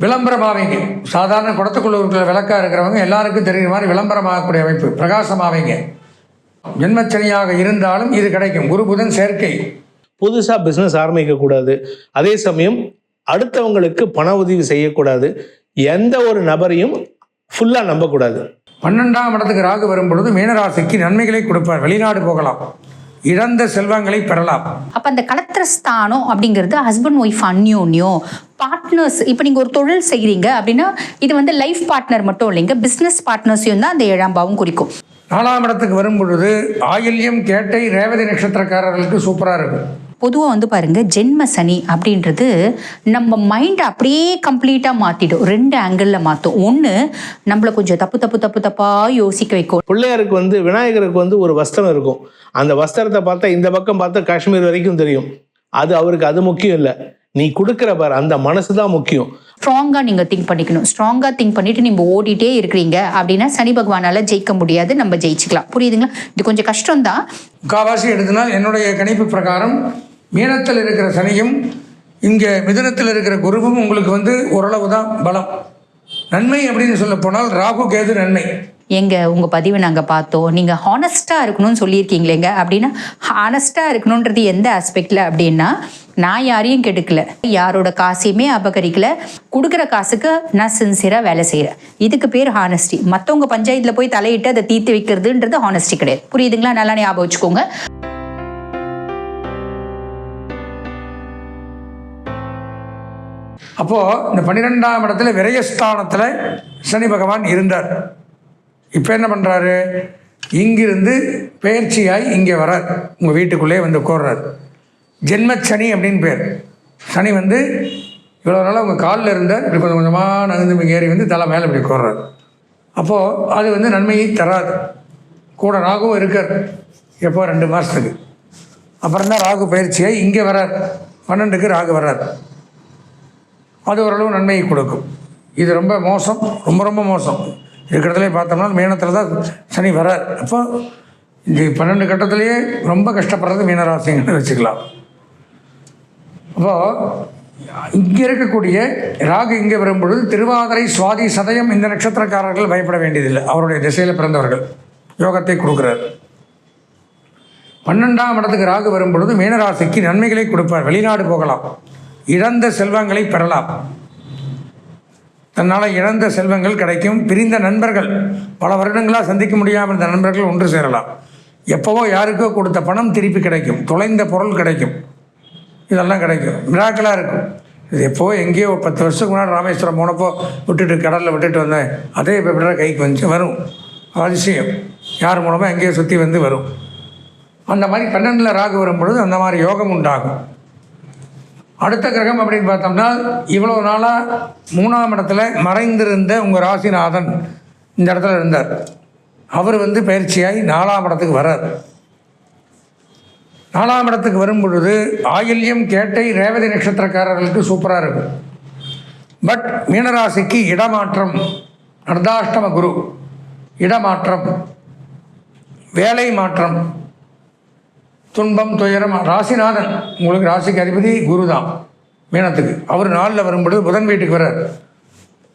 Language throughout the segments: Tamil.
விளம்பரமாவீங்க. சாதாரண குடத்துக்குள்ள இருக்கிற விளக்காக இருக்கிறவங்க எல்லாருக்கும் தெரிகிற மாதிரி விளம்பரமாகக்கூடிய அமைப்பு, பிரகாசமாவீங்க. ஜென்மச்சனியாக இருந்தாலும் இது கிடைக்கும். குரு புதன் சேர்க்கை. புதுசாக பிஸ்னஸ் ஆரம்பிக்கக்கூடாது. அதே சமயம் அடுத்தவங்களுக்கு பண உதவி செய்யக்கூடாது. எந்த ஒரு நபரையும் ஃபுல்லாக நம்பக்கூடாது. 12ஆம் இடத்துக்கு ராகு வரும் பொழுது மீனராசிக்கு நன்மைகளை கொடுப்பார். வெளிநாடு போகலாம், இழந்த செல்வங்களை பெறலாம். அப்போ அந்த கலத்திரஸ்தானம் அப்படிங்கிறது ஹஸ்பண்ட் ஒய்ஃப் அந்யோன்யம், பார்ட்னர்ஸ். இப்போ நீங்கள் ஒரு தொழில் செய்கிறீங்க அப்படின்னா இது வந்து லைஃப் பார்ட்னர் மட்டும் இல்லைங்க, பிஸ்னஸ் பார்ட்னர்ஸையும் தான் அந்த 7ஆம் பாவம் குறிக்கும். 4ஆம் இடத்துக்கு வரும் பொழுது ஆயில்யம், கேட்டை, ரேவதி நட்சத்திரக்காரர்களுக்கு சூப்பராக இருக்கும். பொதுவாக வந்து பாருங்க, ஜென்ம சனி அப்படின்றது நம்ம மைண்டை அப்படியே கம்ப்ளீட்டாக மாற்றிடும். 2 ஆங்கிளில் மாற்றும். ஒன்று, நம்மளை கொஞ்சம் தப்பாக யோசிக்க வைக்கும். பிள்ளையாருக்கு வந்து விநாயகருக்கு வந்து ஒரு வஸ்திரம் இருக்கும். அந்த வஸ்திரத்தை பார்த்தா இந்த பக்கம் பார்த்தா காஷ்மீர் வரைக்கும் தெரியும். அது அவருக்கு அது முக்கியம் இல்லை. நீ கொடுக்குற பாரு அந்த மனசு தான் முக்கியம். ஸ்ட்ராங்காக நீங்கள் திங்க் பண்ணிக்கணும். ஸ்ட்ராங்காக திங்க் பண்ணிட்டு நீங்கள் ஓடிட்டே இருக்கிறீங்க அப்படின்னா சனி பகவானால் ஜெயிக்க முடியாது. நம்ம ஜெயிச்சுக்கலாம். புரியுதுங்களா? இது கொஞ்சம் கஷ்டம்தான். முக்காவாசி எடுத்தனால் என்னுடைய கணிப்பு பிரகாரம் மீனத்தில் இருக்கிற சனியும் இங்கே மிதுனத்தில் இருக்கிற குருவும் உங்களுக்கு வந்து ஓரளவு தான் பலம். நன்மை அப்படின்னு சொல்ல போனால் ராகு கேது நன்மை. உங்கள் பதிவை நாங்கள் பார்த்தோம். நீங்கள் ஹானஸ்ட்டாக இருக்கணும்னு சொல்லியிருக்கீங்களேங்க. அப்படின்னா ஹானஸ்ட்டாக இருக்கணுன்றது எந்த ஆஸ்பெக்டில் அப்படின்னா, நான் யாரையும் கெடுக்கல, யாரோட காசையுமே அபகரிக்கல, கொடுக்குற காசுக்கு நான் சின்சியராக வேலை செய்கிறேன். இதுக்கு பேர் ஹானஸ்டி. மற்றவங்க பஞ்சாயத்தில் போய் தலையிட்டு அதை தீர்த்து வைக்கிறதுன்றது ஹானஸ்டி கிடையாது. புரியுதுங்களா? நல்லா ஞாபகம் வச்சுக்கோங்க. அப்போது இந்த 12ஆம் இடத்துல விரயஸ்தானத்தில் சனி பகவான் இருந்தார். இப்போ என்ன பண்ணுறாரு? இங்கிருந்து பயிற்சியாய் இங்கே வரார். உங்கள் வீட்டுக்குள்ளே வந்து உட்கார்றார். ஜென்மச்சனி அப்படின்னு பேர். சனி வந்து இவ்வளோ நாளாக உங்கள் காலில் இருந்தார். இப்படி கொஞ்சம் கொஞ்சமாக நகர்ந்து ஏறி வந்து தலை மேலே இப்படி உட்கார்றார். அப்போது அது வந்து நன்மையை தராது. கூட ராகுவும் இருக்கார். எப்போ 2 மாதத்துக்கு அப்புறம் தான் ராகு பயிற்சியாய் இங்கே வரார். 12க்கு ராகு வர்றார். அது ஓரளவு நன்மையை கொடுக்கும். இது ரொம்ப மோசம், ரொம்ப ரொம்ப மோசம். இருக்கிறதுலே பார்த்தோம்னா மீனத்தில் தான் சனி வரார். அப்போ இந்த 12 கட்டத்திலேயே ரொம்ப கஷ்டப்படுறது மீனராசிங்கன்னு வச்சுக்கலாம். அப்போது இங்கே இருக்கக்கூடிய ராகு இங்கே வரும்பொழுது திருவாதிரை, சுவாதி, சதயம் இந்த நட்சத்திரக்காரர்கள் பயப்பட வேண்டியதில்லை. அவருடைய திசையில் பிறந்தவர்கள் யோகத்தை கொடுக்குறார். 12ஆம் இடத்துக்கு ராகு வரும்பொழுது மீனராசிக்கு நன்மைகளை கொடுப்பார். வெளிநாடு போகலாம், இழந்த செல்வங்களை பெறலாம். தன்னால் இழந்த செல்வங்கள் கிடைக்கும். பிரிந்த நண்பர்கள், பல வருடங்களாக சந்திக்க முடியாமல் இருந்த நண்பர்கள் ஒன்று சேரலாம். எப்போவோ யாருக்கோ கொடுத்த பணம் திருப்பி கிடைக்கும். தொலைந்த பொருள் கிடைக்கும். இதெல்லாம் கிடைக்கும். மிராக்கலாக இருக்கும். இது எப்போவோ எங்கேயோ 10 வருஷத்துக்கு முன்னாடி ராமேஸ்வரம் போனப்போ விட்டுட்டு கடலில் விட்டுட்டு வந்தேன், அதே இப்போ இப்படி கைக்கு வந்து வரும். அதிசயம். யார் மூலமாக எங்கேயோ சுற்றி வந்து வரும். அந்த மாதிரி 12ல் ராகு வரும்பொழுது அந்த மாதிரி யோகம் உண்டாகும். அடுத்த கிரகம் அப்படின்னு பார்த்தோம்னா, இவ்வளோ நாளாக 3ஆம் இடத்துல மறைந்திருந்த உங்கள் ராசிநாதன் இந்த இடத்துல இருந்தார். அவர் வந்து பயிற்சியாகி 4ஆம் இடத்துக்கு வரார். 4ஆம் இடத்துக்கு வரும் பொழுது ஆயில்யம், கேட்டை, ரேவதி நட்சத்திரக்காரர்களுக்கு சூப்பராக இருக்கும். பட் மீனராசிக்கு இடமாற்றம், அர்த்தாஷ்டம குரு, இடமாற்றம், வேலை மாற்றம், துன்பம், துயரம். ராசிநாதன் உங்களுக்கு ராசிக்கு அதிபதி குரு தான் மீனத்துக்கு. அவர் 4ல் வரும்பொழுது புதன் வீட்டுக்கு வர்றார்.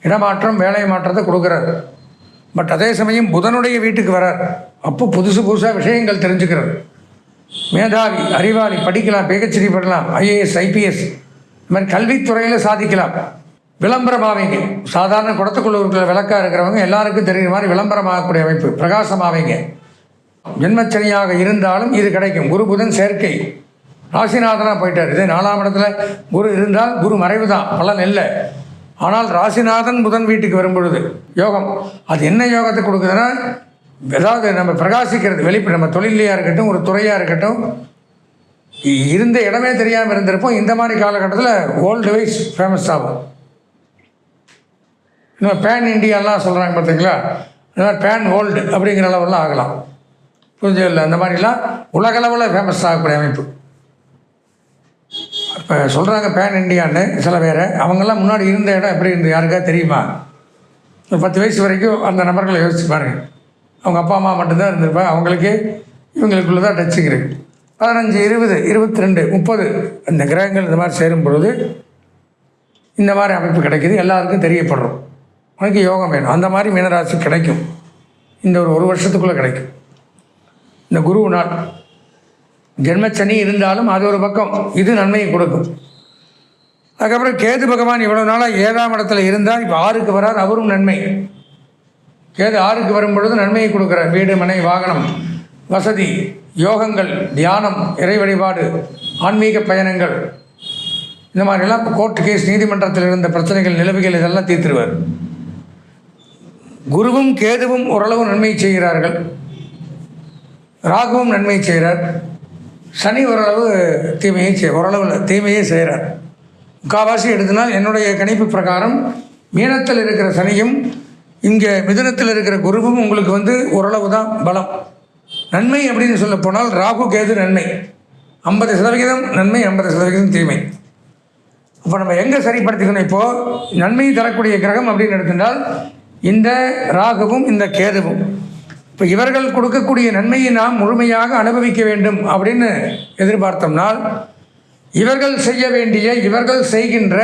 இடமாற்றம், வேலை மாற்றத்தை கொடுக்குறார். பட் அதே சமயம் புதனுடைய வீட்டுக்கு வர்றார். அப்போ புதுசாக விஷயங்கள் தெரிஞ்சுக்கிறார். மேதாவி, அறிவாளி, படிக்கலாம், PhD பண்ணலாம், IAS, IPS, இந்த மாதிரி கல்வித்துறையில் சாதிக்கலாம். விளம்பரமாவீங்க. சாதாரண குடத்துக்குள்ள இருக்கிற விளக்காக இருக்கிறவங்க எல்லாருக்கும் தெரிகிற மாதிரி விளம்பரமாகக்கூடிய அமைப்பு, பிரகாசமாவீங்க. ஜென்மச்சனியாக இருந்தாலும் இது கிடைக்கும். குரு புதன் சேர்க்கை. ராசிநாதனாக போயிட்டார். இதே 4ஆம் இடத்துல குரு இருந்தால் குரு மறைவு தான், பலன் இல்லை. ஆனால் ராசிநாதன் புதன் வீட்டுக்கு வரும்பொழுது யோகம். அது என்ன யோகத்தை கொடுக்குதுன்னா, ஏதாவது நம்ம பிரகாசிக்கிறது, வெளிப்பு நம்ம தொழிலையாக இருக்கட்டும், ஒரு துறையாக இருக்கட்டும், இருந்த இடமே தெரியாமல் இருந்திருப்போம். இந்த மாதிரி காலகட்டத்தில் வேர்ல்டு வைஸ் ஃபேமஸ் ஆகும். நம்ம பேன் இண்டியாலாம் சொல்கிறாங்க பார்த்தீங்களா, இந்த மாதிரி பேன் வேர்ல்டு அப்படிங்கிற அளவெல்லாம் ஆகலாம். புரிஞ்சு இல்லை? அந்த மாதிரிலாம் உலகளவில் ஃபேமஸ் ஆகக்கூடிய அமைப்பு. இப்போ சொல்கிறாங்க பேன் இண்டியான்னு சில பேர். அவங்கெல்லாம் முன்னாடி இருந்த இடம் எப்படி இருந்து யாருக்கா தெரியுமா? ஒரு 10 வயசு வரைக்கும் அந்த நபர்களை யோசிச்சு பாருங்கள். அவங்க அப்பா அம்மா மட்டும்தான் இருந்திருப்பாங்க. அவங்களுக்கு இவங்களுக்குள்ள தான் டச்சுங்க இருக்குது. 15, 20, 22, 30 அந்த கிரகங்கள் இந்த மாதிரி சேரும் பொழுது இந்த மாதிரி அமைப்பு கிடைக்கிது, எல்லாருக்கும் தெரியப்படுறோம். உனக்கு யோகம் வேணும், அந்த மாதிரி மீனராசி கிடைக்கும். இந்த ஒரு வருஷத்துக்குள்ளே கிடைக்கும். இந்த குரு நாள் ஜென்மச்சனி இருந்தாலும் அது ஒரு பக்கம், இது நன்மையை கொடுக்கும். அதுக்கப்புறம் கேது பகவான் இவ்வளோ நாளாக 7ஆம் இடத்துல இருந்தால் இப்போ 6க்கு வரார், அவரும் நன்மை. கேது 6க்கு வரும் பொழுது நன்மையை கொடுக்குறார். வீடு, மனை, வாகனம், வசதி, யோகங்கள், தியானம், இறை வழிபாடு, ஆன்மீக பயணங்கள், இந்த மாதிரிலாம் கோர்ட்டு கேஸ், நீதிமன்றத்தில் இருந்த பிரச்சனைகள், நிலவுகள் இதெல்லாம் தீர்த்துருவார். குருவும் கேதுவும் ஓரளவு நன்மை செய்கிறார்கள். ராகுவும் நன்மை செய்கிறார். சனி ஓரளவு தீமையை செய்கிறார். முக்கால்வாசி எடுத்தினால் என்னுடைய கணிப்பு பிரகாரம் மீனத்தில் இருக்கிற சனியும் இங்கே மிதுனத்தில் இருக்கிற குருவும் உங்களுக்கு ஓரளவு தான் பலம். நன்மை அப்படின்னு சொல்ல போனால் ராகு கேது நன்மை 50% நன்மை, 50% தீமை. அப்போ நம்ம எங்கே சரிப்படுத்திக்கணும்? இப்போது நன்மை தரக்கூடிய கிரகம் அப்படின்னு எடுத்துட்டால் இந்த ராகுவும் இந்த கேதுவும். இப்போ இவர்கள் கொடுக்கக்கூடிய நன்மையை நாம் முழுமையாக அனுபவிக்க வேண்டும் அப்படின்னு எதிர்பார்த்தோம்னால் இவர்கள் செய்ய வேண்டிய, இவர்கள் செய்கின்ற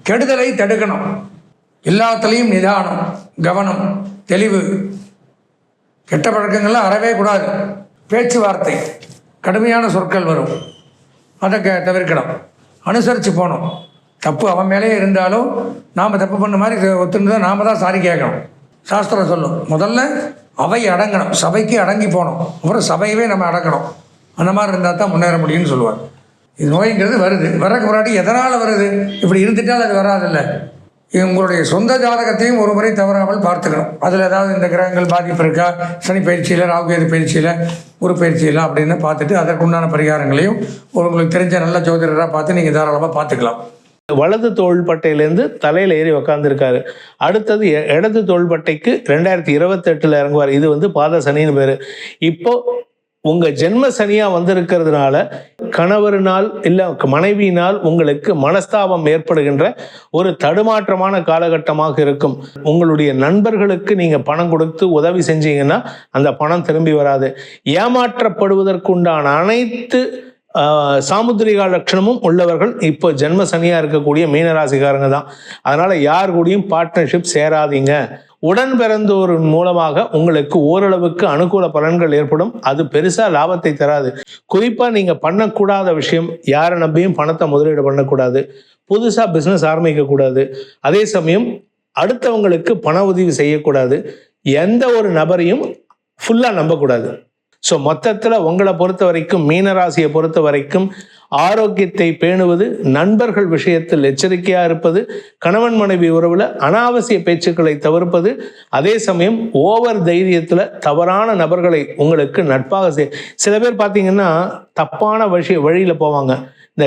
கெடுதலை தடுக்கணும். எல்லாத்துலேயும் நிதானம், கவனம், தெளிவு. கெட்ட பழக்கங்கள்லாம் அறவே கூடாது. பேச்சுவார்த்தை, கடுமையான சொற்கள் வரும், அதை தவிர்க்கணும். அனுசரித்து போகணும். தப்பு அவன் மேலே இருந்தாலும் நாம் தப்பு பண்ண மாதிரி ஒத்துன்னு தான் நாம் தான் சாரி கேட்கணும். சாஸ்திரம் சொல்லும், முதல்ல அவை அடங்கணும், சபைக்கு அடங்கி போகணும், அப்புறம் சபையவே நம்ம அடக்கணும். அந்த மாதிரி இருந்தால் தான் முன்னேற முடியும்னு சொல்லுவார். இது நோய்ங்கிறது வருது, வரக்கு முன்னாடி எதனால் வருது? இப்படி இருந்துட்டால் அது வராதில்லை. உங்களுடைய சொந்த ஜாதகத்தையும் ஒரு முறை தவறாமல் பார்த்துக்கணும். அதில் ஏதாவது இந்த கிரகங்கள் பாதிப்பு இருக்கா, சனி பயிற்சியில், ராகுகேது பயிற்சியில், குரு பயிற்சியில் அப்படின்னு பார்த்துட்டு அதற்குண்டான பரிகாரங்களையும் உங்களுக்கு தெரிஞ்ச நல்ல ஜோதிடராக பார்த்து நீங்கள் தாராளமாக பார்த்துக்கலாம். வலது தோள்பட்டையிலேருந்து தலையில் ஏறி உக்காந்துருக்காரு. அடுத்தது இடது தோள்பட்டைக்கு 2028 இறங்குவார். இது பாத சனின்னு பேர். இப்போ உங்கள் ஜென்ம சனியாக வந்திருக்கிறதுனால கணவரினால் இல்லை மனைவியினால் உங்களுக்கு மனஸ்தாபம் ஏற்படுகின்ற ஒரு தடுமாற்றமான காலகட்டமாக இருக்கும். உங்களுடைய நண்பர்களுக்கு நீங்கள் பணம் கொடுத்து உதவி செஞ்சீங்கன்னா அந்த பணம் திரும்பி வராது. ஏமாற்றப்படுவதற்குண்டான அனைத்து சாமுத்திரிகா லட்சணமும் உள்ளவர்கள் இப்போ ஜென்ம சனியாக இருக்கக்கூடிய மீனராசிக்காரங்க தான். அதனால் யார் கூடயும் பார்ட்னர்ஷிப் சேராதீங்க. உடன் பிறந்தோரின் மூலமாக உங்களுக்கு ஓரளவுக்கு அனுகூல பலன்கள் ஏற்படும். அது பெருசாக லாபத்தை தராது. குறிப்பாக நீங்கள் பண்ணக்கூடாத விஷயம், யாரை நம்பியும் பணத்தை முதலீடு பண்ணக்கூடாது, புதுசாக பிஸ்னஸ் ஆரம்பிக்கக்கூடாது, அதே சமயம் அடுத்தவங்களுக்கு பண உதவி செய்யக்கூடாது, எந்த ஒரு நபரையும் ஃபுல்லாக நம்பக்கூடாது. ஸோ மொத்தத்தில் உங்களை பொறுத்த வரைக்கும், மீனராசியை பொறுத்த வரைக்கும் ஆரோக்கியத்தை பேணுவது, நண்பர்கள் விஷயத்தில் எச்சரிக்கையாக இருப்பது, கணவன் மனைவி உறவில் அனாவசிய பேச்சுக்களை தவிர்ப்பது, அதே சமயம் ஓவர் தைரியத்தில் தவறான நபர்களை உங்களுக்கு நட்பாக சில பேர் பார்த்தீங்கன்னா தப்பான வழியில் போவாங்க. இந்த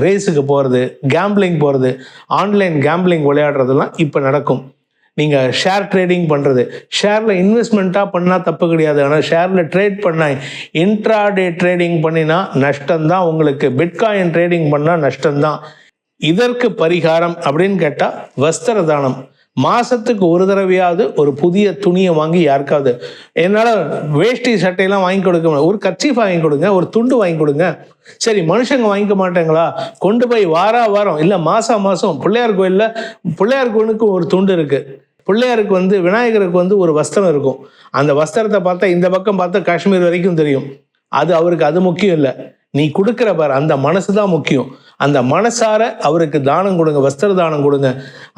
ரேஸுக்கு போகிறது, கேம்பிளிங் போகிறது, ஆன்லைன் கேம்பிளிங் விளையாடுறதெல்லாம் இப்போ நடக்கும். நீங்கள் ஷேர் ட்ரேடிங் பண்ணுறது, ஷேரில் இன்வெஸ்ட்மெண்ட்டாக பண்ணால் தப்பு கிடையாது. ஆனால் ஷேரில் ட்ரேட் பண்ணால், இன்ட்ராடே ட்ரேடிங் பண்ணினா நஷ்டம்தான் உங்களுக்கு. பிட்காயின் ட்ரேடிங் பண்ணால் நஷ்டம்தான். இதற்கு பரிகாரம் அப்படின்னு கேட்டால் வஸ்திர தானம். மாதத்துக்கு ஒரு தடவையாவது ஒரு புதிய துணியை வாங்கி யாருக்காவது, என்னால் வேஷ்டி சட்டையெல்லாம் வாங்கி கொடுக்க முடியாது, ஒரு கர்ச்சீஃப் வாங்கி கொடுங்க, ஒரு துண்டு வாங்கி கொடுங்க. சரி, மனுஷங்க வாங்கிக்க மாட்டேங்களா? கொண்டு போய் வாரம் இல்லை மாதம் பிள்ளையார் கோயிலில், பிள்ளையார் கோயிலுக்கு ஒரு துண்டு இருக்குது. பிள்ளையாருக்கு விநாயகருக்கு ஒரு வஸ்திரம் இருக்கும். அந்த வஸ்திரத்தை பார்த்தா இந்த பக்கம் பார்த்தா காஷ்மீர் வரைக்கும் தெரியும். அவருக்கு அது முக்கியம் இல்லை. நீ கொடுக்குற பாரு, அந்த மனசு தான் முக்கியம். அந்த மனசார அவருக்கு தானம் கொடுங்க, வஸ்திர தானம் கொடுங்க.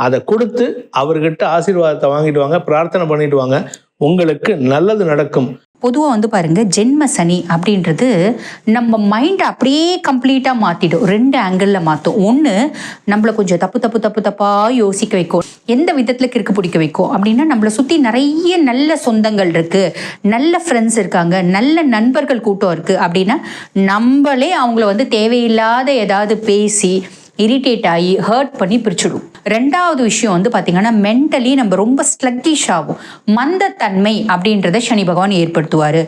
அதை கொடுத்து அவர்கிட்ட ஆசீர்வாதத்தை வாங்கிட்டு வாங்க, பிரார்த்தனை பண்ணிட்டு வாங்க. உங்களுக்கு நல்லது நடக்கும். பொதுவாக பாருங்க, ஜென்ம சனி அப்படின்றது நம்ம மைண்டை அப்படியே கம்ப்ளீட்டாக மாற்றிடும். 2 ஆங்கிளில் மாற்றும். ஒன்று, நம்மளை கொஞ்சம் தப்பாக யோசிக்க வைக்கும். எந்த விதத்தில் கிறுக்கு பிடிக்க வைக்கும் அப்படின்னா, நம்மளை சுற்றி நிறைய நல்ல சொந்தங்கள் இருக்குது, நல்ல ஃப்ரெண்ட்ஸ் இருக்காங்க, நல்ல நண்பர்கள் கூட்டம் இருக்குது அப்படின்னா நம்மளே அவங்கள தேவையில்லாத ஏதாவது பேசி இரிட்டேட் ஆகி ஹர்ட் பண்ணி பிரிச்சுடும். 2வது விஷயம் பார்த்தீங்கன்னா, மென்டலி நம்ம ரொம்ப ஸ்லக்கிஷ் ஆகும். மந்தத்தன்மை அப்படின்றத சனி பகவான் ஏற்படுத்துவார்.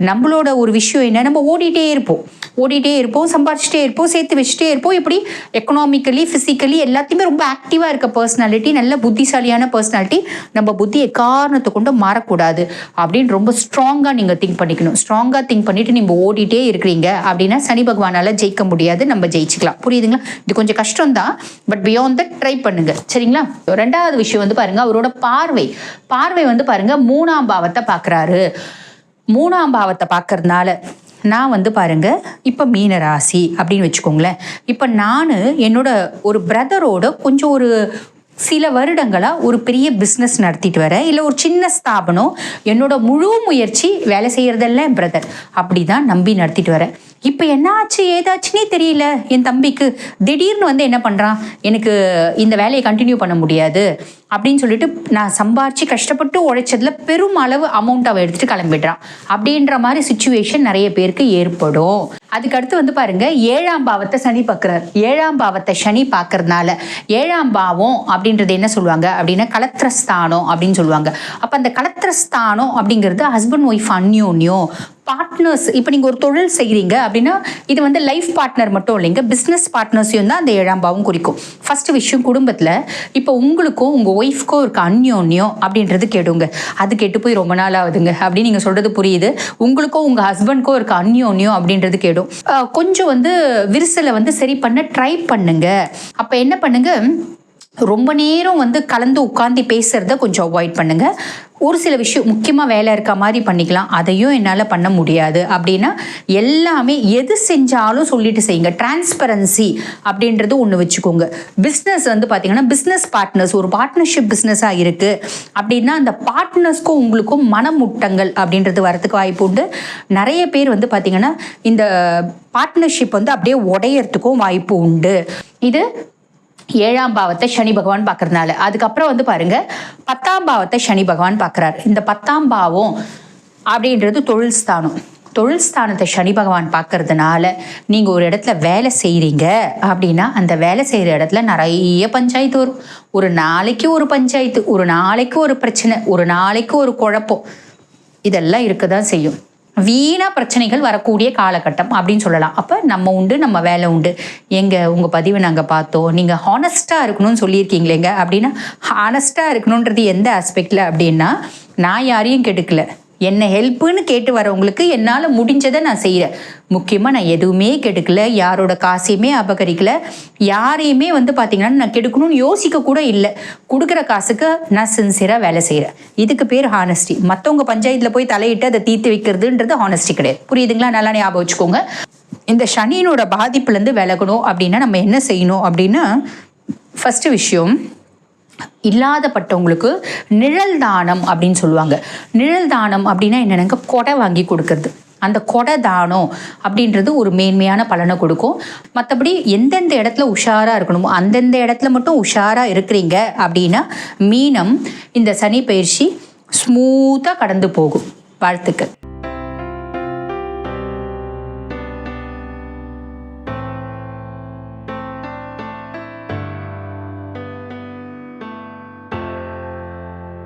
நம்மளோட ஒரு விஷயம் என்ன, நம்ம ஓடிட்டே இருப்போம், சம்பாரிச்சிட்டே இருப்போம், சேர்த்து வச்சுட்டே இருப்போம். இப்படி எக்கனாமிக்கலி, ஃபிசிக்கலி எல்லாத்தையுமே ரொம்ப ஆக்டிவாக இருக்க பர்சனாலிட்டி, நல்ல புத்திசாலியான பர்சனாலிட்டி. நம்ம புத்தியை காரணத்தை கொண்டு மாறக்கூடாது அப்படின்னு ரொம்ப ஸ்ட்ராங்காக நீங்கள் திங்க் பண்ணிக்கணும். ஸ்ட்ராங்காக திங்க் பண்ணிவிட்டு நீங்கள் ஓடிட்டே இருக்கிறீங்க அப்படின்னா சனி பகவானால் ஜெயிக்க முடியாது. நம்ம ஜெயிச்சுக்கலாம். புரியுதுங்களா? இது கொஞ்சம் கஷ்டம்தான், பட் பியாண்ட் தட் ட்ரை பண்ணுங்க. சரிங்களா? ரெண்டாவது விஷயம் வந்து பாருங்க, அவரோட பார்வை வந்து பாருங்க 3ஆம் பாவத்தை பார்க்குறாரு. 3ஆம் பாவத்தை பார்க்கறதுனால நான் வந்து பாருங்க இப்போ மீன ராசி அப்படின்னு வச்சுக்கோங்களேன். இப்போ நான் என்னோட ஒரு பிரதரோட கொஞ்சம் ஒரு சில வருடங்களாக ஒரு பெரிய பிஸ்னஸ் நடத்திட்டு வரேன். இல்லை ஒரு சின்ன ஸ்தாபனம், என்னோட முழு முயற்சி வேலை செய்கிறதெல்லாம் என் பிரதர் அப்படி தான் நம்பி நடத்திட்டு வரேன். இப்போ என்னாச்சு ஏதாச்சுன்னே தெரியல. என் தம்பிக்கு திடீர்னு வந்து என்ன பண்ணுறான், எனக்கு இந்த வேலையை கண்டினியூ பண்ண முடியாது அப்படின்னு சொல்லிட்டு நான் சம்பாரிச்சு கஷ்டப்பட்டு உழைச்சதுல பெரும் அளவு அமௌண்ட் அவன் எடுத்துட்டு கிளம்பிடுறான். அப்படின்ற மாதிரி சுச்சுவேஷன் நிறைய பேருக்கு ஏற்படும். அதுக்கடுத்து வந்து பாருங்க 7ஆம் பாவத்தை சனி பார்க்குறாரு. 7ஆம் பாவத்தை சனி பார்க்கறதுனால 7ஆம் பாவம் அப்படின்றது என்ன சொல்லுவாங்க அப்படின்னா கலத்திரஸ்தானம் அப்படின்னு சொல்லுவாங்க. அப்போ அந்த கலத்திரஸ்தானம் அப்படிங்கிறது ஹஸ்பண்ட் ஒய்ஃப் அந்யோன்யம், பார்ட்னர்ஸ். இப்போ நீங்கள் ஒரு தொழில் செய்கிறீங்க அப்படின்னா இது வந்து லைஃப் பார்ட்னர் மட்டும் இல்லைங்க, பிஸ்னஸ் பார்ட்னர்ஸையும் தான் அந்த 7ஆம் பாவம் குறிக்கும். ஃபர்ஸ்ட் விஷயம், குடும்பத்தில் இப்போ உங்களுக்கும் உங்கள் ஒய்ஃப்க்கும் இருக்க அந்யோன்யம் அப்படின்றது கேடுங்க. அது கெட்டு போய் ரொம்ப நாள் ஆகுதுங்க அப்படின்னு நீங்கள் சொல்கிறது புரியுது. உங்களுக்கும் உங்கள் ஹஸ்பண்ட்க்கும் இருக்க அந்யோன்யம் அப்படின்றது கேடும். கொஞ்சம் வந்து விரிசலை வந்து சரி பண்ண ட்ரை பண்ணுங்க. அப்போ என்ன பண்ணுங்க, ரொம்ப நேரம் வந்து கலந்து உட்காந்து பேசுறத கொஞ்சம் அவாய்ட் பண்ணுங்க. ஒரு சில விஷயம் முக்கியமாக வேலை இருக்க மாதிரி பண்ணிக்கலாம், அதையும் என்னால் பண்ண முடியாது அப்படின்னா எல்லாமே எது செஞ்சாலும் சொல்லிட்டு செய்யுங்க. டிரான்ஸ்பரன்சி அப்படின்றது ஒன்று வச்சுக்கோங்க. பிஸ்னஸ் வந்து பார்த்தீங்கன்னா பிஸ்னஸ் பார்ட்னர்ஸ் ஒரு பார்ட்னர்ஷிப் பிஸ்னஸாக இருக்குது அப்படின்னா அந்த பார்ட்னர்ஸ்க்கும் உங்களுக்கும் மனமுட்டங்கள் அப்படின்றது வரத்துக்கு வாய்ப்பு உண்டு. நிறைய பேர் வந்து பார்த்தீங்கன்னா இந்த பார்ட்னர்ஷிப் வந்து அப்படியே உடையறதுக்கும் வாய்ப்பு உண்டு. இது 7ஆம் பாவத்தை சனி பகவான் பார்க்கறதுனால. அதுக்கப்புறம் வந்து பாருங்க 10ஆம் பாவத்தை சனி பகவான் பார்க்குறாரு. இந்த 10ஆம் பாவம் அப்படின்றது தொழில் ஸ்தானம். தொழில் ஸ்தானத்தை சனி பகவான் பார்க்கறதுனால நீங்கள் ஒரு இடத்துல வேலை செய்கிறீங்க அப்படின்னா அந்த வேலை செய்கிற இடத்துல நிறைய பஞ்சாயத்து வரும். ஒரு நாளைக்கு ஒரு பஞ்சாயத்து, ஒரு நாளைக்கு ஒரு பிரச்சனை, ஒரு நாளைக்கு ஒரு குழப்பம், இதெல்லாம் இருக்க தான் செய்யும். வீணா பிரச்சனைகள் வரக்கூடிய காலகட்டம் அப்படின்னு சொல்லலாம். அப்போ நம்ம உண்டு, நம்ம வேலை உண்டு. உங்கள் பதிவை நாங்கள் பார்த்தோம், நீங்கள் ஹானஸ்ட்டாக இருக்கணும்னு சொல்லியிருக்கீங்களேங்க அப்படின்னா ஹானஸ்ட்டாக இருக்கணுன்றது எந்த ஆஸ்பெக்டில் அப்படின்னா நான் யாரையும் கெடுக்கல, என்ன ஹெல்ப்புன்னு கேட்டு வரவங்களுக்கு என்னால் முடிஞ்சதை நான் செய்கிறேன். முக்கியமாக நான் எதுவுமே கெடுக்கல, யாரோட காசையுமே அபகரிக்கல, யாரையுமே வந்து பார்த்திங்கன்னா நான் கெடுக்கணும்னு யோசிக்க கூட இல்லை. கொடுக்குற காசுக்கு நான் சின்சியராக வேலை செய்கிறேன். இதுக்கு பேர் ஹானஸ்டி. மற்றவங்க பஞ்சாயத்தில் போய் தலையிட்டு அதை தீர்த்து வைக்கிறதுன்றது ஹானஸ்டி கிடையாது. புரியுதுங்களா? நல்லா ஞாபகம் வச்சுக்கோங்க. இந்த சனியினோட பாதிப்புலேருந்து விலகணும் அப்படின்னா நம்ம என்ன செய்யணும் அப்படின்னா ஃபஸ்ட்டு விஷயம், இல்லாதப்பட்டவங்களுக்கு நிழல் தானம் அப்படின்னு சொல்லுவாங்க. நிழல் தானம் அப்படின்னா என்னென்னங்க, கொடை வாங்கி கொடுக்கறது. அந்த கொடை தானம் அப்படின்றது ஒரு மேன்மையான பலனை கொடுக்கும். மற்றபடி எந்தெந்த இடத்துல உஷாராக இருக்கணுமோ அந்தந்த இடத்துல மட்டும் உஷாராக இருக்கிறீங்க அப்படின்னா மீனம் இந்த சனி பயிற்சி ஸ்மூத்தாக கடந்து போகும். வாழ்த்துக்கள்.